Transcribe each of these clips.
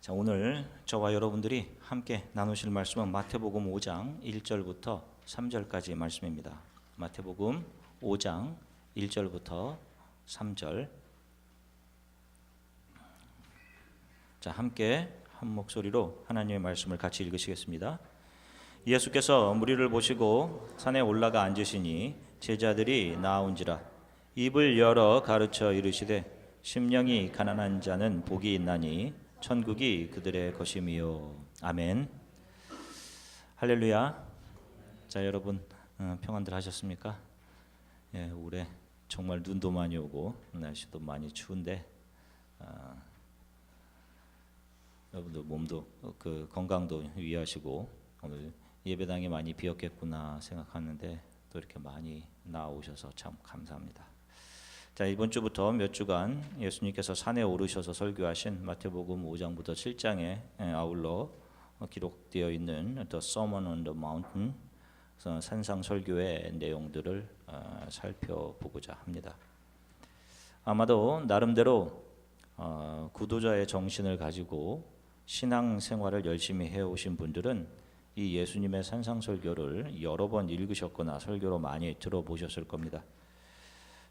자, 오늘 저와 여러분들이 함께 나누실 말씀은 마태복음 5장 1절부터 3절까지 말씀입니다. 마태복음 5장 1절부터 3절. 자, 함께 한 목소리로 하나님의 말씀을 같이 읽으시겠습니다. 예수께서 무리를 보시고 산에 올라가 앉으시니 제자들이 나아온지라 입을 열어 가르쳐 이르시되 심령이 가난한 자는 복이 있나니 천국이 그들의 것임이요. 아멘. 할렐루야. 자, 여러분 평안들 하셨습니까? 예, 올해 정말 눈도 많이 오고 날씨도 많이 추운데 여러분들 몸도 건강도 유의하시고 오늘 예배당이 많이 비었겠구나 생각하는데 또 이렇게 많이 나오셔서 참 감사합니다. 자, 이번 주부터 몇 주간 예수님께서 산에 오르셔서 설교하신 마태복음 5장부터 7장에 아울러 기록되어 있는 The Sermon on the Mountain 산상 설교의 내용들을 살펴보고자 합니다. 아마도 나름대로 구도자의 정신을 가지고 신앙 생활을 열심히 해오신 분들은 이 예수님의 산상 설교를 여러 번 읽으셨거나 설교로 많이 들어보셨을 겁니다.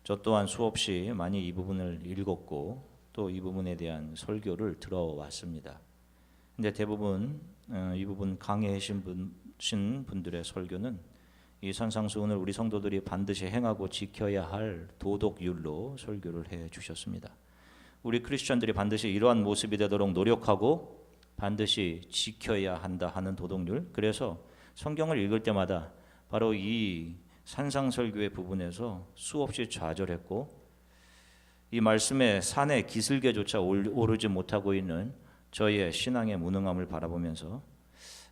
저 또한 수없이 많이 이 부분을 읽었고 또 이 부분에 대한 설교를 들어왔습니다. 근데 대부분 이 부분 강해하신 분들의 설교는 이 산상수훈을 우리 성도들이 반드시 행하고 지켜야 할 도덕율로 설교를 해 주셨습니다. 우리 크리스천들이 반드시 이러한 모습이 되도록 노력하고 반드시 지켜야 한다 하는 도덕률. 그래서 성경을 읽을 때마다 바로 이 산상설교의 부분에서 수없이 좌절했고 이 말씀의 산의 기슭에조차 오르지 못하고 있는 저의 신앙의 무능함을 바라보면서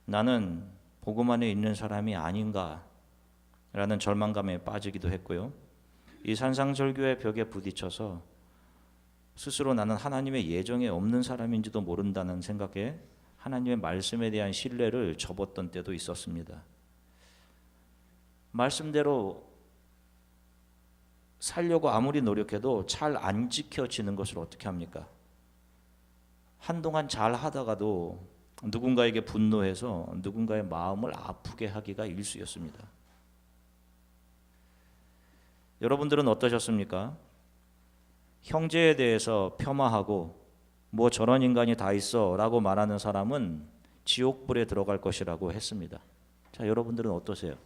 나는 복음 안에 있는 사람이 아닌가 라는 절망감에 빠지기도 했고요. 이 산상설교의 벽에 부딪혀서 스스로 나는 하나님의 예정에 없는 사람인지도 모른다는 생각에 하나님의 말씀에 대한 신뢰를 접었던 때도 있었습니다. 말씀대로 살려고 아무리 노력해도 잘 안 지켜지는 것을 어떻게 합니까? 한동안 잘 하다가도 누군가에게 분노해서 누군가의 마음을 아프게 하기가 일쑤였습니다. 여러분들은 어떠셨습니까? 형제에 대해서 폄하하고 뭐 저런 인간이 다 있어 라고 말하는 사람은 지옥불에 들어갈 것이라고 했습니다. 자, 여러분들은 어떠세요?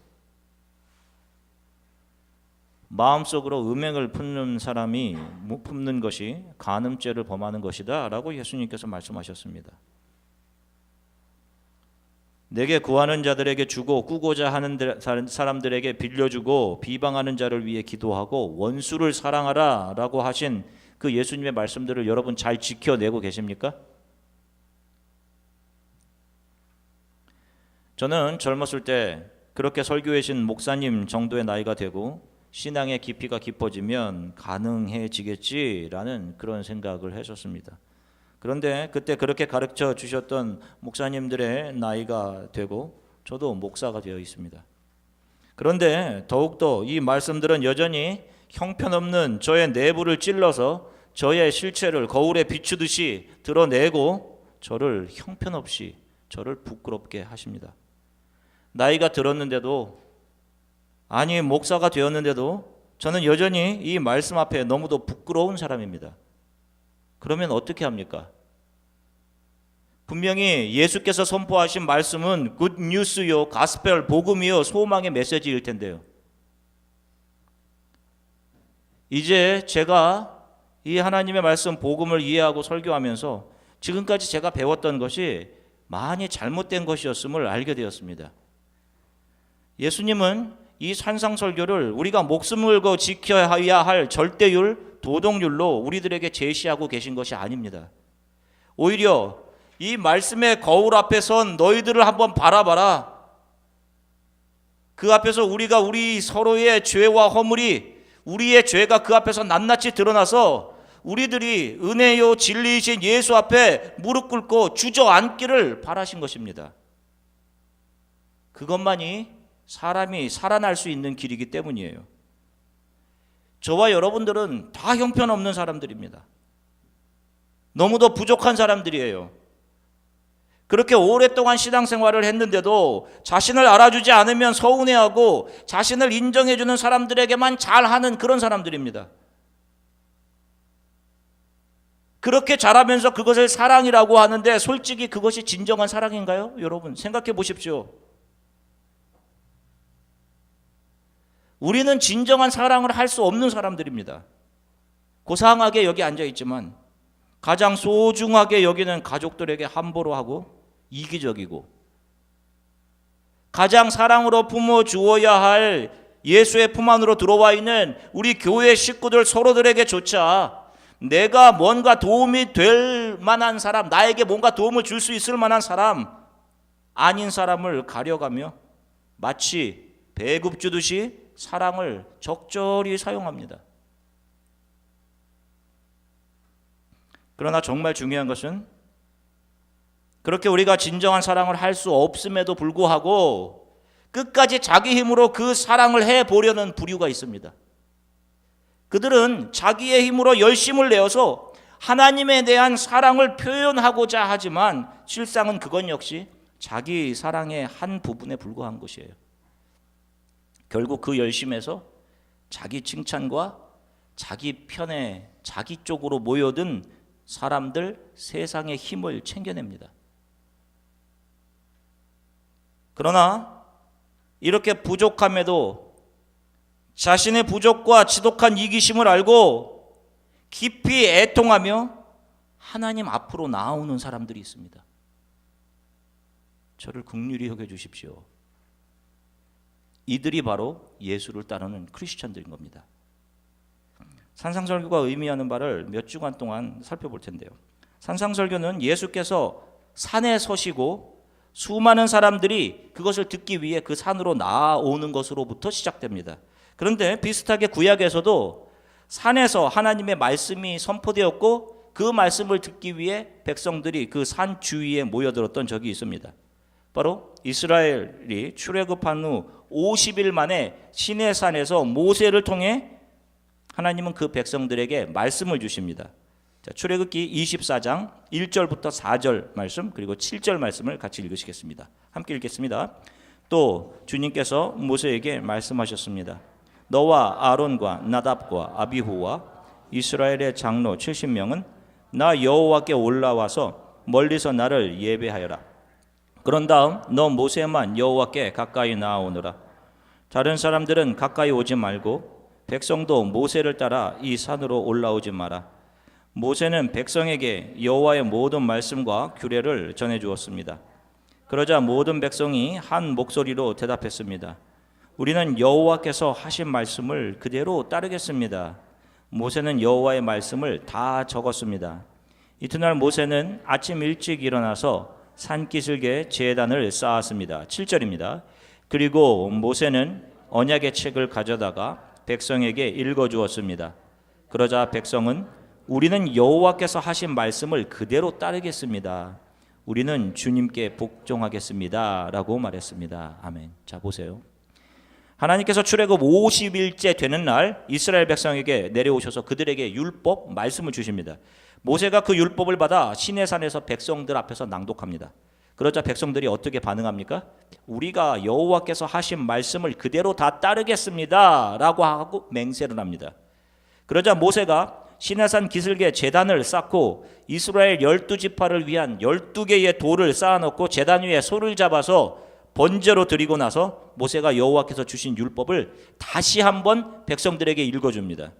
마음속으로 음행을 품는 것이 간음죄를 범하는 것이다 라고 예수님께서 말씀하셨습니다. 내게 구하는 자들에게 주고 꾸고자 하는 사람들에게 빌려주고 비방하는 자를 위해 기도하고 원수를 사랑하라 라고 하신 그 예수님의 말씀들을 여러분 잘 지켜내고 계십니까? 저는 젊었을 때 그렇게 설교하신 목사님 정도의 나이가 되고 신앙의 깊이가 깊어지면 가능해지겠지라는 그런 생각을 했었습니다. 그런데 그때 그렇게 가르쳐 주셨던 목사님들의 나이가 되고 저도 목사가 되어 있습니다. 그런데 더욱더 이 말씀들은 여전히 형편없는 저의 내부를 찔러서 저의 실체를 거울에 비추듯이 드러내고 저를 형편없이 저를 부끄럽게 하십니다. 나이가 들었는데도 아니 목사가 되었는데도 저는 여전히 이 말씀 앞에 너무도 부끄러운 사람입니다. 그러면 어떻게 합니까? 분명히 예수께서 선포하신 말씀은 굿뉴스요, 가스펠, 복음이요, 소망의 메시지일 텐데요. 이제 제가 이 하나님의 말씀 복음을 이해하고 설교하면서 지금까지 제가 배웠던 것이 많이 잘못된 것이었음을 알게 되었습니다. 예수님은 이 산상설교를 우리가 목숨을 걸고 지켜야 할 절대율, 도덕률로 우리들에게 제시하고 계신 것이 아닙니다. 오히려 이 말씀의 거울 앞에 선 너희들을 한번 바라봐라. 그 앞에서 우리가 우리 서로의 죄와 허물이 우리의 죄가 그 앞에서 낱낱이 드러나서 우리들이 은혜요 진리이신 예수 앞에 무릎 꿇고 주저앉기를 바라신 것입니다. 그것만이 사람이 살아날 수 있는 길이기 때문이에요. 저와 여러분들은 다 형편없는 사람들입니다. 너무도 부족한 사람들이에요. 그렇게 오랫동안 신앙생활을 했는데도 자신을 알아주지 않으면 서운해하고 자신을 인정해주는 사람들에게만 잘하는 그런 사람들입니다. 그렇게 잘하면서 그것을 사랑이라고 하는데 솔직히 그것이 진정한 사랑인가요? 여러분 생각해 보십시오. 우리는 진정한 사랑을 할 수 없는 사람들입니다. 고상하게 여기 앉아있지만 가장 소중하게 여기는 가족들에게 함부로 하고 이기적이고, 가장 사랑으로 품어주어야 할 예수의 품 안으로 들어와 있는 우리 교회 식구들 서로들에게조차 내가 뭔가 도움이 될 만한 사람, 나에게 뭔가 도움을 줄 수 있을 만한 사람 아닌 사람을 가려가며 마치 배급 주듯이 사랑을 적절히 사용합니다. 그러나 정말 중요한 것은 그렇게 우리가 진정한 사랑을 할 수 없음에도 불구하고 끝까지 자기 힘으로 그 사랑을 해보려는 부류가 있습니다. 그들은 자기의 힘으로 열심을 내어서 하나님에 대한 사랑을 표현하고자 하지만 실상은 그건 역시 자기 사랑의 한 부분에 불과한 것이에요. 결국 그 열심에서 자기 칭찬과 자기 편에 자기 쪽으로 모여든 사람들, 세상의 힘을 챙겨냅니다. 그러나 이렇게 부족함에도 자신의 부족과 지독한 이기심을 알고 깊이 애통하며 하나님 앞으로 나아오는 사람들이 있습니다. 저를 긍휼히 여겨주십시오. 이들이 바로 예수를 따르는 크리스천들인 겁니다. 산상설교가 의미하는 바를 몇 주간 동안 살펴볼 텐데요. 산상설교는 예수께서 산에 서시고 수많은 사람들이 그것을 듣기 위해 그 산으로 나아오는 것으로부터 시작됩니다. 그런데 비슷하게 구약에서도 산에서 하나님의 말씀이 선포되었고 그 말씀을 듣기 위해 백성들이 그 산 주위에 모여들었던 적이 있습니다. 바로 이스라엘이 출애굽한 후 50일 만에 시내산에서 모세를 통해 하나님은 그 백성들에게 말씀을 주십니다. 자, 출애굽기 24장 1절부터 4절 말씀 그리고 7절 말씀을 같이 읽으시겠습니다. 함께 읽겠습니다. 또 주님께서 모세에게 말씀하셨습니다. 너와 아론과 나답과 아비후와 이스라엘의 장로 70명은 나 여호와께 올라와서 멀리서 나를 예배하여라. 그런 다음 너 모세만 여호와께 가까이 나아오너라. 다른 사람들은 가까이 오지 말고 백성도 모세를 따라 이 산으로 올라오지 마라. 모세는 백성에게 여호와의 모든 말씀과 규례를 전해주었습니다. 그러자 모든 백성이 한 목소리로 대답했습니다. 우리는 여호와께서 하신 말씀을 그대로 따르겠습니다. 모세는 여호와의 말씀을 다 적었습니다. 이튿날 모세는 아침 일찍 일어나서 산기슭에 제단을 쌓았습니다. 7절입니다. 그리고 모세는 언약의 책을 가져다가 백성에게 읽어주었습니다. 그러자 백성은 우리는 여호와께서 하신 말씀을 그대로 따르겠습니다. 우리는 주님께 복종하겠습니다. 라고 말했습니다. 아멘. 자, 보세요. 하나님께서 출애굽 50일째 되는 날 이스라엘 백성에게 내려오셔서 그들에게 율법, 말씀을 주십니다. 모세가 그 율법을 받아 시내산에서 백성들 앞에서 낭독합니다. 그러자 백성들이 어떻게 반응합니까? 우리가 여호와께서 하신 말씀을 그대로 다 따르겠습니다. 라고 하고 맹세를 합니다. 그러자 모세가 시내산 기슭에 제단을 쌓고 이스라엘 12지파를 위한 12개의 돌을 쌓아놓고 제단 위에 소를 잡아서 번제로 드리고 나서 모세가 여호와께서 주신 율법을 다시 한번 백성들에게 읽어줍니다.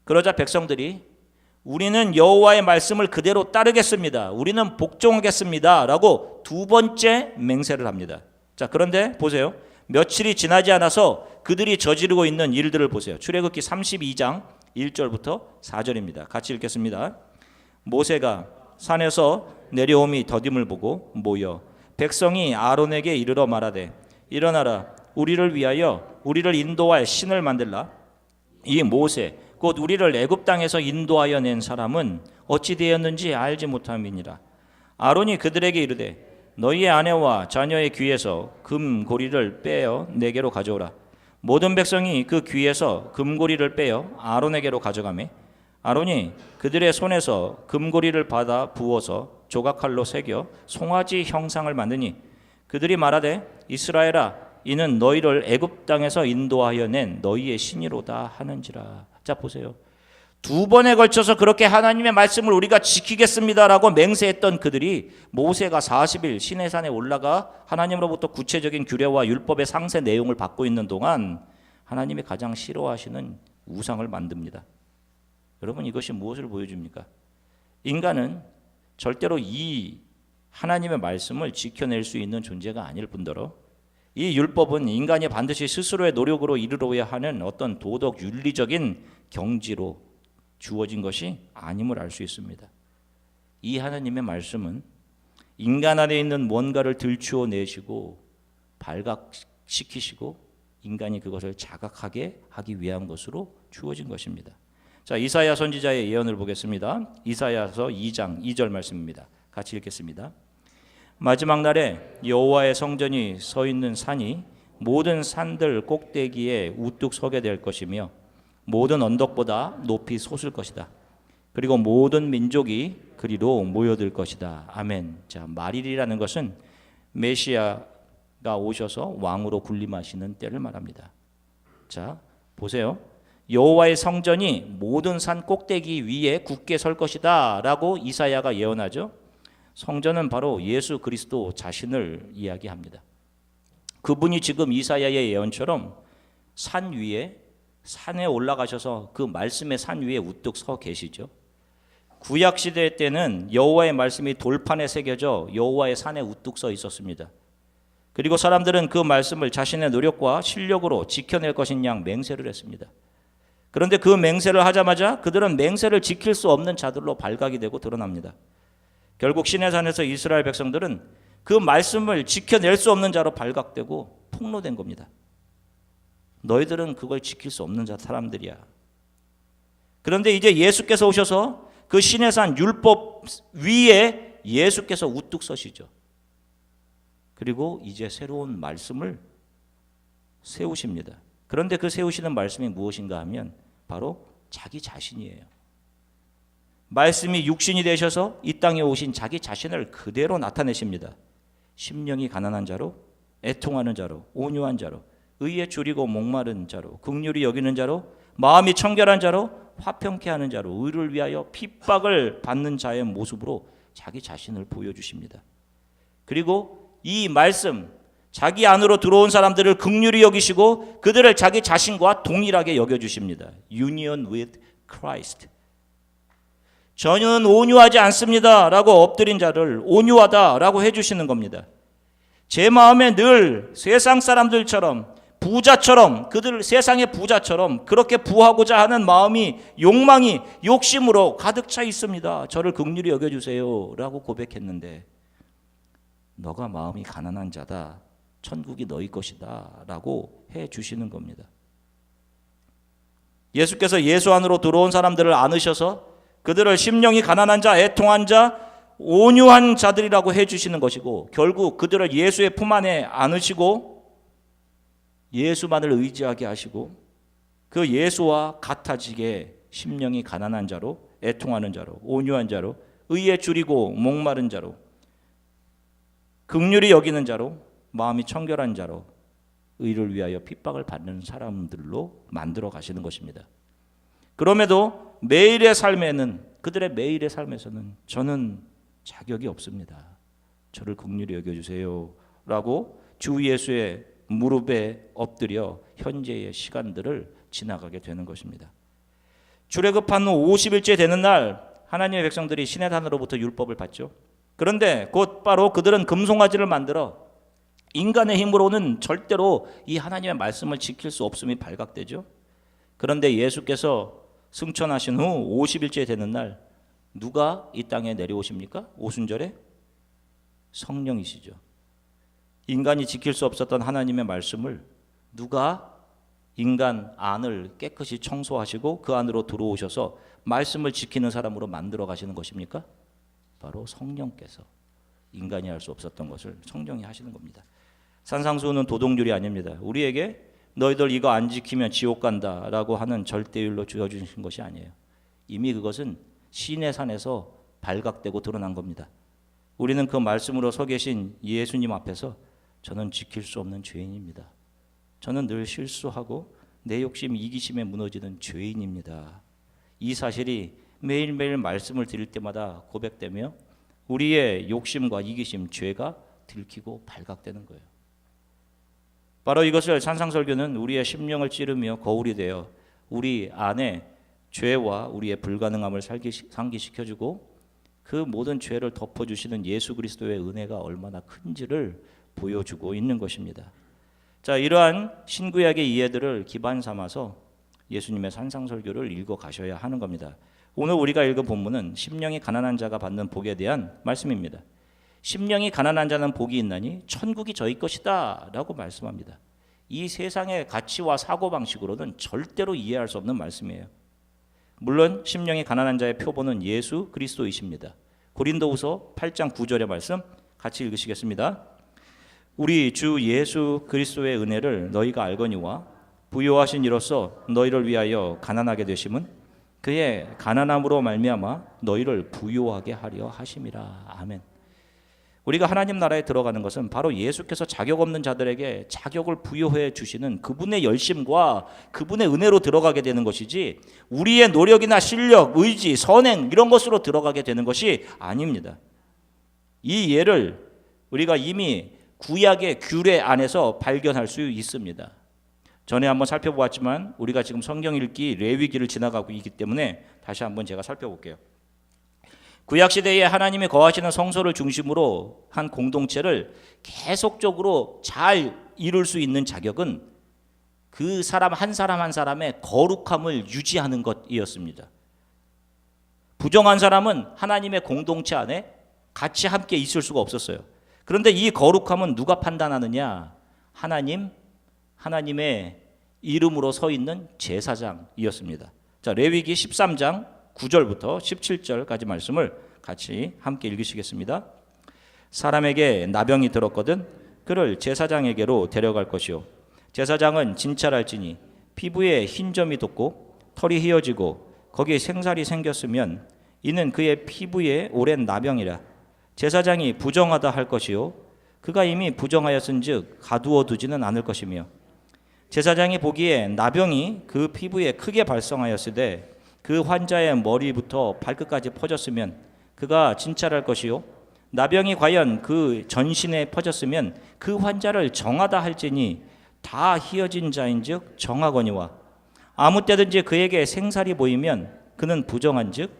그러자 백성들이 우리는 여호와의 말씀을 그대로 따르겠습니다. 우리는 복종하겠습니다. 라고 두 번째 맹세를 합니다. 자, 그런데 보세요. 며칠이 지나지 않아서 그들이 저지르고 있는 일들을 보세요. 출애굽기 32장 1절부터 4절입니다. 같이 읽겠습니다. 모세가 산에서 내려옴이 더딤을 보고 모여 백성이 아론에게 이르러 말하되 일어나라 우리를 위하여 우리를 인도할 신을 만들라. 이 모세 곧 우리를 애굽 땅에서 인도하여 낸 사람은 어찌 되었는지 알지 못함이니라. 아론이 그들에게 이르되 너희의 아내와 자녀의 귀에서 금고리를 빼어 내게로 가져오라. 모든 백성이 그 귀에서 금고리를 빼어 아론에게로 가져가매 아론이 그들의 손에서 금고리를 받아 부어서 조각칼로 새겨 송아지 형상을 만드니 그들이 말하되 이스라엘아 이는 너희를 애굽 땅에서 인도하여 낸 너희의 신이로다 하는지라. 자 보세요. 두 번에 걸쳐서 그렇게 하나님의 말씀을 우리가 지키겠습니다라고 맹세했던 그들이 모세가 40일 시내산에 올라가 하나님으로부터 구체적인 규례와 율법의 상세 내용을 받고 있는 동안 하나님이 가장 싫어하시는 우상을 만듭니다. 여러분 이것이 무엇을 보여줍니까? 인간은 절대로 이 하나님의 말씀을 지켜낼 수 있는 존재가 아닐 뿐더러 이 율법은 인간이 반드시 스스로의 노력으로 이르러야 하는 어떤 도덕 윤리적인 경지로 주어진 것이 아님을 알 수 있습니다. 이 하나님의 말씀은 인간 안에 있는 뭔가를 들추어 내시고 발각시키시고 인간이 그것을 자각하게 하기 위한 것으로 주어진 것입니다. 자, 이사야 선지자의 예언을 보겠습니다. 이사야서 2장 2절 말씀입니다. 같이 읽겠습니다. 마지막 날에 여호와의 성전이 서 있는 산이 모든 산들 꼭대기에 우뚝 서게 될 것이며 모든 언덕보다 높이 솟을 것이다. 그리고 모든 민족이 그리로 모여들 것이다. 아멘. 자, 말일이라는 것은 메시아가 오셔서 왕으로 군림하시는 때를 말합니다. 자, 보세요. 여호와의 성전이 모든 산 꼭대기 위에 굳게 설 것이다 라고 이사야가 예언하죠. 성전은 바로 예수 그리스도 자신을 이야기합니다. 그분이 지금 이사야의 예언처럼 산 위에 산에 올라가셔서 그 말씀의 산 위에 우뚝 서 계시죠. 구약 시대 때는 여호와의 말씀이 돌판에 새겨져 여호와의 산에 우뚝 서 있었습니다. 그리고 사람들은 그 말씀을 자신의 노력과 실력으로 지켜낼 것인 양 맹세를 했습니다. 그런데 그 맹세를 하자마자 그들은 맹세를 지킬 수 없는 자들로 발각이 되고 드러납니다. 결국 시내산에서 이스라엘 백성들은 그 말씀을 지켜낼 수 없는 자로 발각되고 폭로된 겁니다. 너희들은 그걸 지킬 수 없는 사람들이야. 그런데 이제 예수께서 오셔서 그 시내산 율법 위에 예수께서 우뚝 서시죠. 그리고 이제 새로운 말씀을 세우십니다. 그런데 그 세우시는 말씀이 무엇인가 하면 바로 자기 자신이에요. 말씀이 육신이 되셔서 이 땅에 오신 자기 자신을 그대로 나타내십니다. 심령이 가난한 자로, 애통하는 자로, 온유한 자로, 의에 줄이고 목마른 자로, 긍휼히 여기는 자로, 마음이 청결한 자로, 화평케 하는 자로, 의를 위하여 핍박을 받는 자의 모습으로 자기 자신을 보여주십니다. 그리고 이 말씀, 자기 안으로 들어온 사람들을 긍휼히 여기시고 그들을 자기 자신과 동일하게 여겨주십니다. Union with Christ. 저는 온유하지 않습니다 라고 엎드린 자를 온유하다 라고 해주시는 겁니다. 제 마음에 늘 세상 사람들처럼 부자처럼 그들 세상의 부자처럼 그렇게 부하고자 하는 마음이 욕망이 욕심으로 가득 차 있습니다. 저를 긍휼히 여겨주세요 라고 고백했는데 너가 마음이 가난한 자다. 천국이 너희 것이다 라고 해주시는 겁니다. 예수께서 예수 안으로 들어온 사람들을 안으셔서 그들을 심령이 가난한 자, 애통한 자, 온유한 자들이라고 해주시는 것이고 결국 그들을 예수의 품 안에 안으시고 예수만을 의지하게 하시고 그 예수와 같아지게 심령이 가난한 자로, 애통하는 자로, 온유한 자로, 의에 줄이고 목마른 자로, 긍휼히 여기는 자로, 마음이 청결한 자로, 의를 위하여 핍박을 받는 사람들로 만들어 가시는 것입니다. 그럼에도 매일의 삶에는 그들의 매일의 삶에서는 저는 자격이 없습니다. 저를 긍휼히 여겨주세요 라고 주 예수의 무릎에 엎드려 현재의 시간들을 지나가게 되는 것입니다. 출애굽한 후 50일째 되는 날 하나님의 백성들이 시내산으로부터 율법을 받죠. 그런데 곧바로 그들은 금송아지를 만들어 인간의 힘으로는 절대로 이 하나님의 말씀을 지킬 수 없음이 발각되죠. 그런데 예수께서 승천하신 후 50일째 되는 날 누가 이 땅에 내려오십니까? 오순절에 성령이시죠. 인간이 지킬 수 없었던 하나님의 말씀을 누가 인간 안을 깨끗이 청소하시고 그 안으로 들어오셔서 말씀을 지키는 사람으로 만들어 가시는 것입니까? 바로 성령께서 인간이 할 수 없었던 것을 성령이 하시는 겁니다. 산상수훈은 도덕률이 아닙니다. 우리에게 너희들 이거 안 지키면 지옥 간다라고 하는 절대율로 주어주신 것이 아니에요. 이미 그것은 시내 산에서 발각되고 드러난 겁니다. 우리는 그 말씀으로 서 계신 예수님 앞에서 저는 지킬 수 없는 죄인입니다. 저는 늘 실수하고 내 욕심, 이기심에 무너지는 죄인입니다. 이 사실이 매일매일 말씀을 드릴 때마다 고백되며 우리의 욕심과 이기심, 죄가 들키고 발각되는 거예요. 바로 이것을 산상설교는 우리의 심령을 찌르며 거울이 되어 우리 안에 죄와 우리의 불가능함을 상기시켜주고 그 모든 죄를 덮어주시는 예수 그리스도의 은혜가 얼마나 큰지를 보여주고 있는 것입니다. 자, 이러한 신구약의 이해들을 기반 삼아서 예수님의 산상설교를 읽어가셔야 하는 겁니다. 오늘 우리가 읽은 본문은 심령이 가난한 자가 받는 복에 대한 말씀입니다. 심령이 가난한 자는 복이 있나니 천국이 저희 것이다 라고 말씀합니다. 이 세상의 가치와 사고방식으로는 절대로 이해할 수 없는 말씀이에요. 물론 심령이 가난한 자의 표본은 예수 그리스도이십니다. 고린도후서 8장 9절의 말씀 같이 읽으시겠습니다. 우리 주 예수 그리스도의 은혜를 너희가 알거니와 부요하신 이로써 너희를 위하여 가난하게 되심은 그의 가난함으로 말미암아 너희를 부요하게 하려 하심이라. 아멘. 우리가 하나님 나라에 들어가는 것은 바로 예수께서 자격 없는 자들에게 자격을 부여해 주시는 그분의 열심과 그분의 은혜로 들어가게 되는 것이지 우리의 노력이나 실력, 의지, 선행 이런 것으로 들어가게 되는 것이 아닙니다. 이 예를 우리가 이미 구약의 규례 안에서 발견할 수 있습니다. 전에 한번 살펴보았지만 우리가 지금 성경 읽기 레위기를 지나가고 있기 때문에 다시 한번 제가 살펴볼게요. 구약시대에 하나님이 거하시는 성소를 중심으로 한 공동체를 계속적으로 잘 이룰 수 있는 자격은 그 사람 한 사람의 거룩함을 유지하는 것이었습니다. 부정한 사람은 하나님의 공동체 안에 같이 함께 있을 수가 없었어요. 그런데 이 거룩함은 누가 판단하느냐? 하나님의 이름으로 서 있는 제사장이었습니다. 자, 레위기 13장 9절부터 17절까지 말씀을 같이 함께 읽으시겠습니다. 사람에게 나병이 들었거든 그를 제사장에게로 데려갈 것이요 제사장은 진찰할지니 피부에 흰 점이 돋고 털이 휘어지고 거기에 생살이 생겼으면 이는 그의 피부에 오랜 나병이라. 제사장이 부정하다 할 것이요 그가 이미 부정하였은즉 가두어 두지는 않을 것이며 제사장이 보기에 나병이 그 피부에 크게 발성하였으되 그 환자의 머리부터 발끝까지 퍼졌으면 그가 진찰할 것이요 나병이 과연 그 전신에 퍼졌으면 그 환자를 정하다 할지니 다 희어진 자인즉 정하거니와 아무 때든지 그에게 생살이 보이면 그는 부정한즉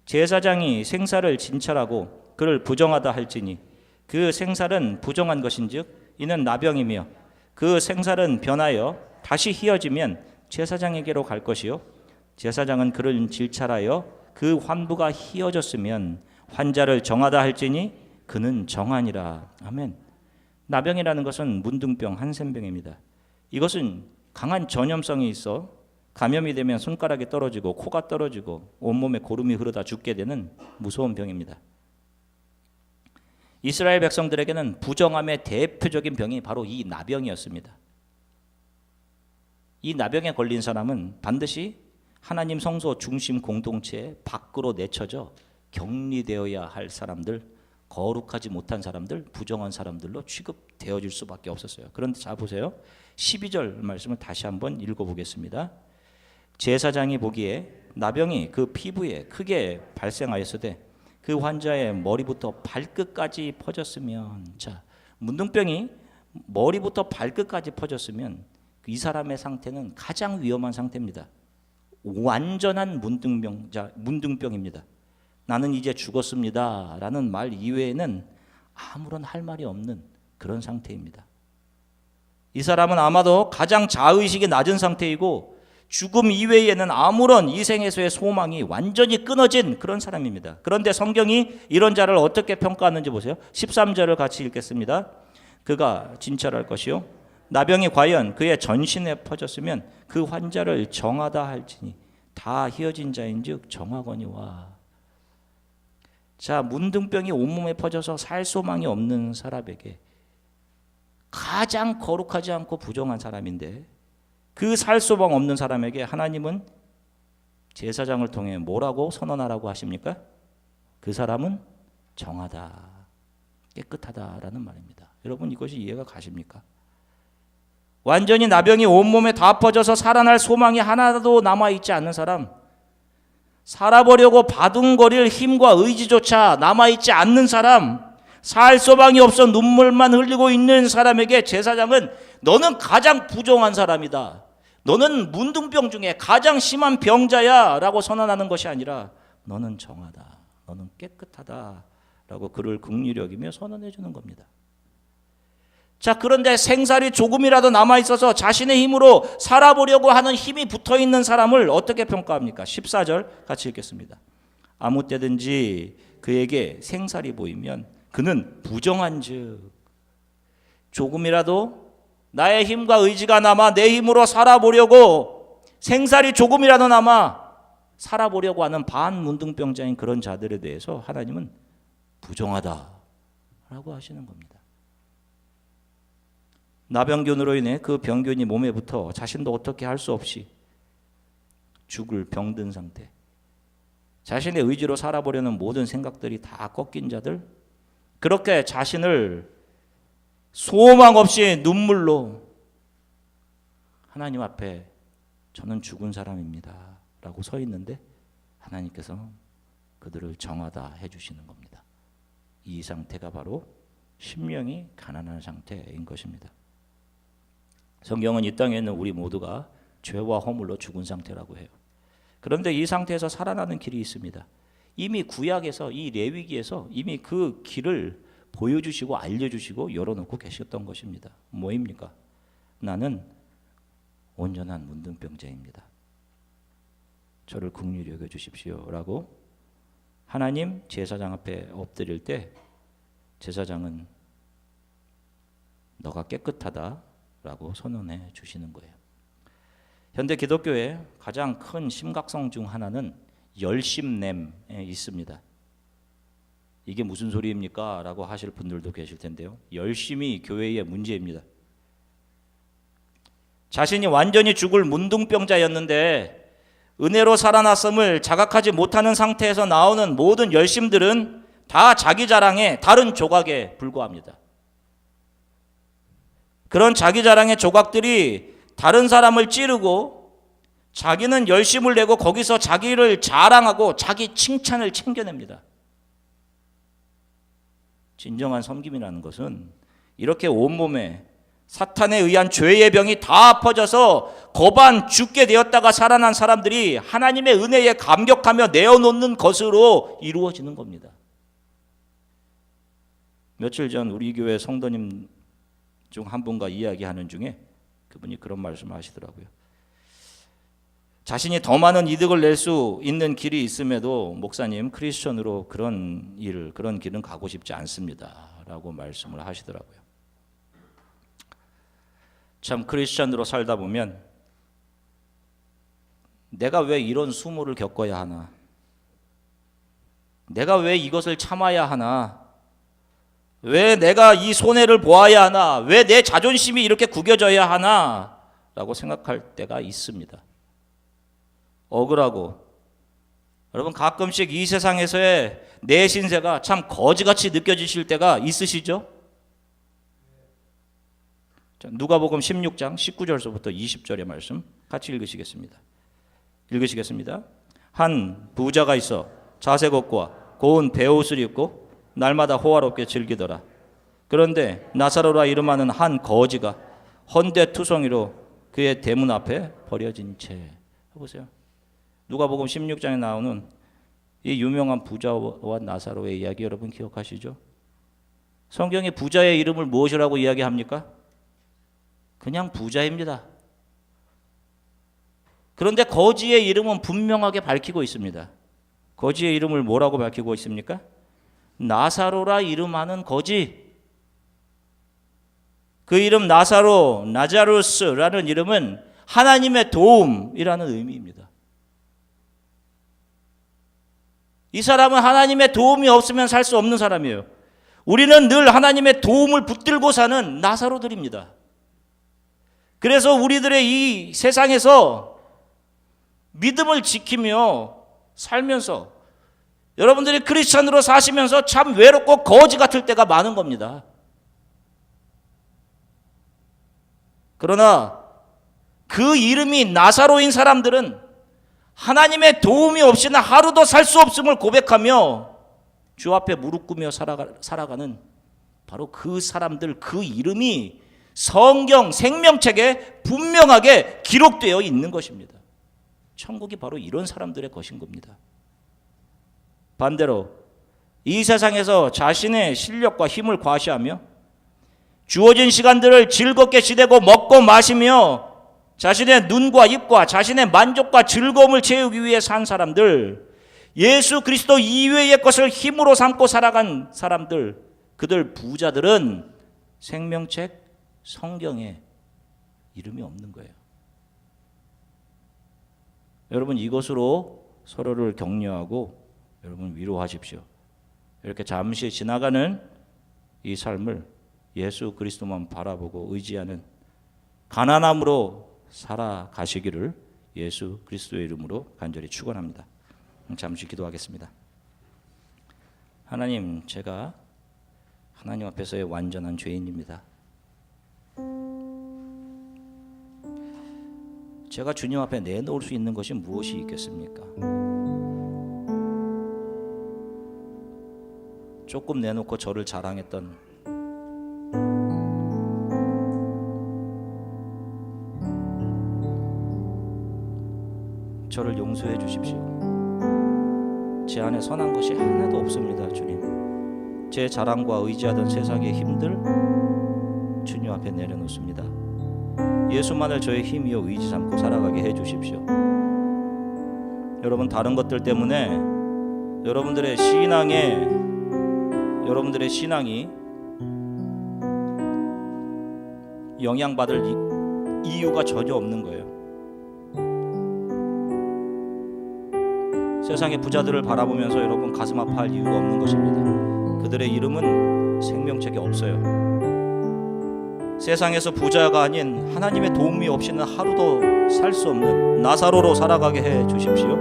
제사장이 생살을 진찰하고 그를 부정하다 할지니 그 생살은 부정한 것인즉 이는 나병이며 그 생살은 변하여 다시 희어지면 제사장에게로 갈 것이요 제사장은 그를 질찰하여 그 환부가 희어졌으면 환자를 정하다 할지니 그는 정하니라. 아멘. 나병이라는 것은 문둥병, 한센병입니다. 이것은 강한 전염성이 있어 감염이 되면 손가락이 떨어지고 코가 떨어지고 온몸에 고름이 흐르다 죽게 되는 무서운 병입니다. 이스라엘 백성들에게는 부정함의 대표적인 병이 바로 이 나병이었습니다. 이 나병에 걸린 사람은 반드시 하나님 성소 중심 공동체 밖으로 내쳐져 격리되어야 할 사람들, 거룩하지 못한 사람들, 부정한 사람들로 취급되어질 수밖에 없었어요. 그런데 자 보세요. 12절 말씀을 다시 한번 읽어보겠습니다. 제사장이 보기에 나병이 그 피부에 크게 발생하였으되 그 환자의 머리부터 발끝까지 퍼졌으면, 자, 문둥병이 머리부터 발끝까지 퍼졌으면 이 사람의 상태는 가장 위험한 상태입니다. 완전한 문둥병입니다. 나는 이제 죽었습니다 라는 말 이외에는 아무런 할 말이 없는 그런 상태입니다. 이 사람은 아마도 가장 자의식이 낮은 상태이고 죽음 이외에는 아무런 이 생에서의 소망이 완전히 끊어진 그런 사람입니다. 그런데 성경이 이런 자를 어떻게 평가하는지 보세요. 13절을 같이 읽겠습니다. 그가 진찰할 것이요 나병이 과연 그의 전신에 퍼졌으면 그 환자를 정하다 할지니 다 희어진 자인즉 정하거니와. 자, 문둥병이 온몸에 퍼져서 살 소망이 없는 사람에게 가장 거룩하지 않고 부정한 사람인데 그 살 소망 없는 사람에게 하나님은 제사장을 통해 뭐라고 선언하라고 하십니까? 그 사람은 정하다, 깨끗하다라는 말입니다. 여러분 이것이 이해가 가십니까? 완전히 나병이 온몸에 다 퍼져서 살아날 소망이 하나도 남아있지 않는 사람, 살아보려고 바둥거릴 힘과 의지조차 남아있지 않는 사람, 살 소망이 없어 눈물만 흘리고 있는 사람에게 제사장은 너는 가장 부정한 사람이다, 너는 문둥병 중에 가장 심한 병자야 라고 선언하는 것이 아니라 너는 정하다, 너는 깨끗하다 라고 그를 긍휼히 여기며 선언해 주는 겁니다. 자, 그런데 생살이 조금이라도 남아있어서 자신의 힘으로 살아보려고 하는 힘이 붙어있는 사람을 어떻게 평가합니까? 14절 같이 읽겠습니다. 아무 때든지 그에게 생살이 보이면 그는 부정한즉, 조금이라도 나의 힘과 의지가 남아 내 힘으로 살아보려고, 생살이 조금이라도 남아 살아보려고 하는 반문둥병자인 그런 자들에 대해서 하나님은 부정하다라고 하시는 겁니다. 나병균으로 인해 그 병균이 몸에 붙어 자신도 어떻게 할 수 없이 죽을 병든 상태, 자신의 의지로 살아보려는 모든 생각들이 다 꺾인 자들, 그렇게 자신을 소망 없이 눈물로 하나님 앞에 저는 죽은 사람입니다 라고 서 있는데 하나님께서 그들을 정하다 해주시는 겁니다. 이 상태가 바로 심령이 가난한 상태인 것입니다. 성경은 이 땅에 있는 우리 모두가 죄와 허물로 죽은 상태라고 해요. 그런데 이 상태에서 살아나는 길이 있습니다. 이미 구약에서, 이 레위기에서 이미 그 길을 보여주시고 알려주시고 열어놓고 계셨던 것입니다. 뭐입니까? 나는 온전한 문둥병자입니다. 저를 긍휼히 여겨주십시오 라고 하나님 제사장 앞에 엎드릴 때 제사장은 너가 깨끗하다 라고 선언해 주시는 거예요. 현대 기독교의 가장 큰 심각성 중 하나는 열심냄에 있습니다. 이게 무슨 소리입니까? 라고 하실 분들도 계실 텐데요. 열심이 교회의 문제입니다. 자신이 완전히 죽을 문둥병자였는데 은혜로 살아났음을 자각하지 못하는 상태에서 나오는 모든 열심들은 다 자기 자랑의 다른 조각에 불과합니다. 그런 자기 자랑의 조각들이 다른 사람을 찌르고 자기는 열심을 내고 거기서 자기를 자랑하고 자기 칭찬을 챙겨냅니다. 진정한 섬김이라는 것은 이렇게 온몸에 사탄에 의한 죄의 병이 다 퍼져서 거반 죽게 되었다가 살아난 사람들이 하나님의 은혜에 감격하며 내어놓는 것으로 이루어지는 겁니다. 며칠 전 우리 교회 성도님 중 한 분과 이야기하는 중에 그분이 그런 말씀을 하시더라고요. 자신이 더 많은 이득을 낼 수 있는 길이 있음에도 목사님, 크리스천으로 그런 길은 가고 싶지 않습니다 라고 말씀을 하시더라고요. 참 크리스천으로 살다 보면 내가 왜 이런 수모를 겪어야 하나, 내가 왜 이것을 참아야 하나, 왜 내가 이 손해를 보아야 하나, 왜 내 자존심이 이렇게 구겨져야 하나 라고 생각할 때가 있습니다. 억울하고, 여러분 가끔씩 이 세상에서의 내 신세가 참 거지같이 느껴지실 때가 있으시죠? 누가복음 16장 19절서부터 20절의 말씀 같이 읽으시겠습니다. 한 부자가 있어 자색 옷과 고운 베옷을 입고 날마다 호화롭게 즐기더라. 그런데 나사로라 이름하는 한 거지가 헌데투성이로 그의 대문 앞에 버려진 채. 보세요. 누가복음 16장에 나오는 이 유명한 부자와 나사로의 이야기 여러분 기억하시죠? 성경이 부자의 이름을 무엇이라고 이야기합니까? 그냥 부자입니다. 그런데 거지의 이름은 분명하게 밝히고 있습니다. 거지의 이름을 뭐라고 밝히고 있습니까? 나사로라 이름하는 거지. 그 이름 나사로, 나자루스라는 이름은 하나님의 도움이라는 의미입니다. 이 사람은 하나님의 도움이 없으면 살 수 없는 사람이에요. 우리는 늘 하나님의 도움을 붙들고 사는 나사로들입니다. 그래서 우리들의 이 세상에서 믿음을 지키며 살면서 여러분들이 크리스천으로 사시면서 참 외롭고 거지 같을 때가 많은 겁니다. 그러나 그 이름이 나사로인 사람들은 하나님의 도움이 없이는 하루도 살 수 없음을 고백하며 주 앞에 무릎 꿇으며 살아가는 바로 그 사람들, 그 이름이 성경 생명책에 분명하게 기록되어 있는 것입니다. 천국이 바로 이런 사람들의 것인 겁니다. 반대로 이 세상에서 자신의 실력과 힘을 과시하며 주어진 시간들을 즐겁게 지내고 먹고 마시며 자신의 눈과 입과 자신의 만족과 즐거움을 채우기 위해 산 사람들, 예수 그리스도 이외의 것을 힘으로 삼고 살아간 사람들, 그들 부자들은 생명책 성경에 이름이 없는 거예요. 여러분, 이것으로 서로를 격려하고 여러분 위로하십시오. 이렇게 잠시 지나가는 이 삶을 예수 그리스도만 바라보고 의지하는 가난함으로 살아가시기를 예수 그리스도의 이름으로 간절히 축원합니다. 잠시 기도하겠습니다. 하나님, 제가 하나님 앞에서의 완전한 죄인입니다. 제가 주님 앞에 내놓을 수 있는 것이 무엇이 있겠습니까? 조금 내놓고 저를 자랑했던 저를 용서해 주십시오. 제 안에 선한 것이 하나도 없습니다. 주님, 제 자랑과 의지하던 세상의 힘들 주님 앞에 내려놓습니다. 예수만을 저의 힘이요 의지 삼고 살아가게 해 주십시오. 여러분, 다른 것들 때문에 여러분들의 신앙이 영향받을 이유가 전혀 없는 거예요. 세상의 부자들을 바라보면서 여러분 가슴 아파할 이유가 없는 것입니다. 그들의 이름은 생명책에 없어요. 세상에서 부자가 아닌 하나님의 도움이 없이는 하루도 살 수 없는 나사로로 살아가게 해 주십시오.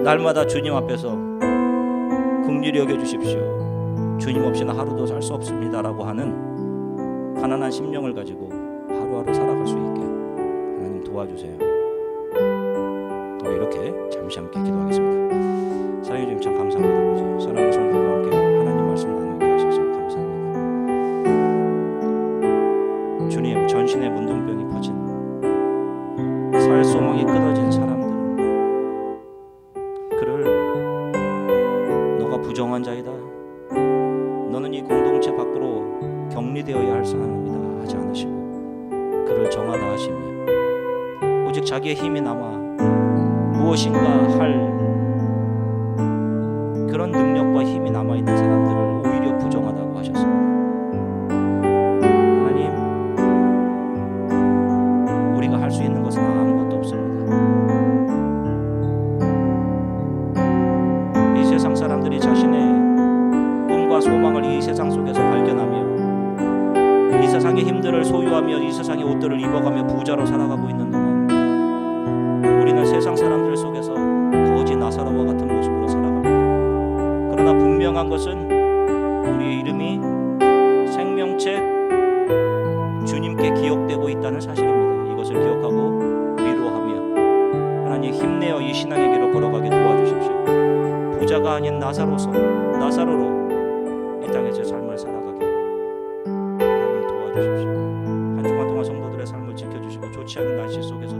날마다 주님 앞에서 긍휼히 여겨 주십시오. 주님 없이는 하루도 살 수 없습니다라고 하는 가난한 심령을 가지고 하루하루 살아갈 수 있게 하나님 도와주세요. 우리 이렇게 잠시 함께 기도하겠습니다. 사랑해 주님 참 감사합니다. 사랑하는 성도들과 함께 하나님 말씀 나누게 하셔서 감사합니다. 주님, 전신에 문둥병이 퍼진 살 소망이 끊어진 사람들, 그를 너가 부정한 자이다, 너는 이 공동체 밖으로 격리되어야 할 사람이다 하지 않으시고 그를 정하다 하시며 오직 자기의 힘이 남아 무엇인가 할 그런 능력과 힘이 남아있는 사람들을 오히려 부정하다고 하셨습니다. 하나님, 우리가 할 수 있는 것은 아무것도 없습니다. 이 세상 사람들이 자신의 꿈과 소망을 이 세상 속에서 발견하며 이 세상의 힘들을 소유하며 이 세상의 옷들을 입어가며 부자로 살아가고 있는 동안 우리는 세상 사람들 속에서 거지 나사로와 같은 모습으로 살아갑니다. 그러나 분명한 것은 우리의 이름이 생명책 주님께 기억되고 있다는 사실입니다. 이것을 기억하고 위로하며 하나님 힘내어 이 신앙의 길을 걸어가게 도와주십시오. 부자가 아닌 나사로로 이 땅의 제 삶을 살아가게 하나님 도와주십시오. 한 주간 동안 성도들의 삶을 지켜주시고 좋지 않은 날씨 속에서